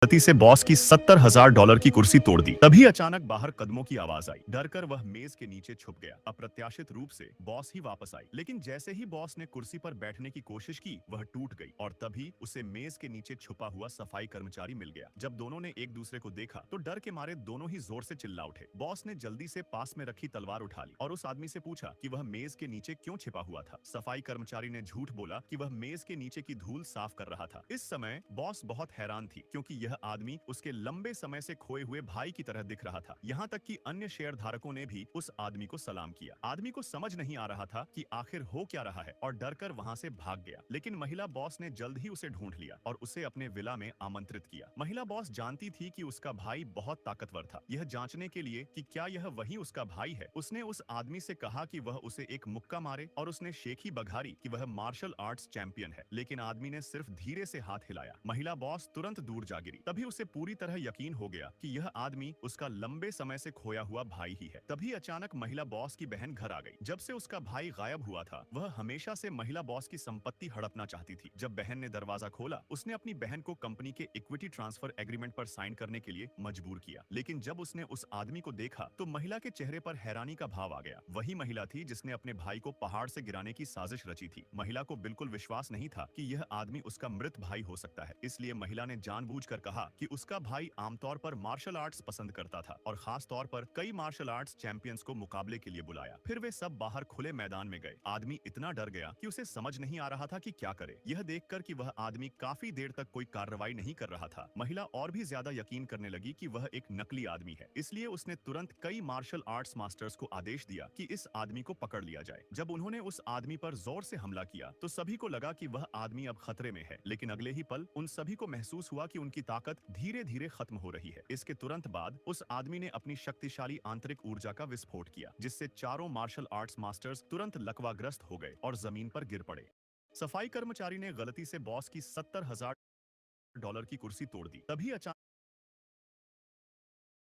गलती से बॉस की $70,000 की कुर्सी तोड़ दी। तभी अचानक बाहर कदमों की आवाज आई। डरकर वह मेज के नीचे छुप गया। अप्रत्याशित रूप से बॉस ही वापस आई, लेकिन जैसे ही बॉस ने कुर्सी पर बैठने की कोशिश की, वह टूट गई और तभी उसे मेज के नीचे छुपा हुआ सफाई कर्मचारी मिल गया। जब दोनों ने एक दूसरे को देखा तो डर के मारे दोनों ही जोर से चिल्ला उठे। बॉस ने जल्दी से पास में रखी तलवार उठा ली और उस आदमी से पूछा कि वह मेज के नीचे क्यों छिपा हुआ था। सफाई कर्मचारी ने झूठ बोला कि वह मेज के नीचे की धूल साफ कर रहा था। इस समय बॉस बहुत हैरान थी, क्योंकि यह आदमी उसके लंबे समय से खोए हुए भाई की तरह दिख रहा था। यहाँ तक कि अन्य शेयर धारकों ने भी उस आदमी को सलाम किया। आदमी को समझ नहीं आ रहा था कि आखिर हो क्या रहा है और डरकर वहाँ से भाग गया। लेकिन महिला बॉस ने जल्द ही उसे ढूंढ लिया और उसे अपने विला में आमंत्रित किया। महिला बॉस जानती थी कि उसका भाई बहुत ताकतवर था। यह जांचने के लिए कि क्या यह वही उसका भाई है, उसने उस आदमी से कहा कि वह उसे एक मुक्का मारे और उसने शेखी बघारी कि वह मार्शल आर्ट्स चैंपियन है। लेकिन आदमी ने सिर्फ धीरे से हाथ हिलाया। महिला बॉस तुरंत दूर जा गिरी। तभी उसे पूरी तरह यकीन हो गया कि यह आदमी उसका लंबे समय से खोया हुआ भाई ही है। तभी अचानक महिला बॉस की बहन घर आ गई। जब से उसका भाई गायब हुआ था, वह हमेशा से महिला बॉस की संपत्ति हड़पना चाहती थी। जब बहन ने दरवाजा खोला, उसने अपनी बहन को कंपनी के इक्विटी ट्रांसफर एग्रीमेंट पर साइन करने के लिए मजबूर किया। लेकिन जब उसने उस आदमी को देखा तो महिला के चेहरे पर हैरानी का भाव आ गया। वही महिला थी जिसने अपने भाई को पहाड़ से गिराने की साजिश रची थी। महिला को बिल्कुल विश्वास नहीं था कि यह आदमी उसका मृत भाई हो सकता है। इसलिए महिला ने जानबूझकर कहा कि उसका भाई आमतौर पर मार्शल आर्ट्स पसंद करता था और खास तौर पर कई मार्शल आर्ट्स चैंपियंस को मुकाबले के लिए बुलाया। फिर वे सब बाहर खुले मैदान में गए। आदमी इतना डर गया कि उसे समझ नहीं आ रहा था कि क्या करे। यह देखकर कि वह आदमी काफी देर तक कोई कार्रवाई नहीं कर रहा था, महिला और भी ज्यादा यकीन करने लगी कि वह एक नकली आदमी है। इसलिए उसने तुरंत कई मार्शल आर्ट्स मास्टर्स को आदेश दिया कि इस आदमी को पकड़ लिया जाए। जब उन्होंने उस आदमी पर जोर से हमला किया तो सभी को लगा कि वह आदमी अब खतरे में है, लेकिन अगले ही पल उन सभी को महसूस हुआ कि उनकी ताकत धीरे धीरे खत्म हो रही है। इसके तुरंत बाद उस आदमी ने अपनी शक्तिशाली आंतरिक ऊर्जा का विस्फोट किया, जिससे चारों मार्शल आर्ट्स मास्टर्स तुरंत लकवाग्रस्त हो गए और जमीन पर गिर पड़े। सफाई कर्मचारी ने गलती से बॉस की $70,000 की कुर्सी तोड़ दी। तभी अचानक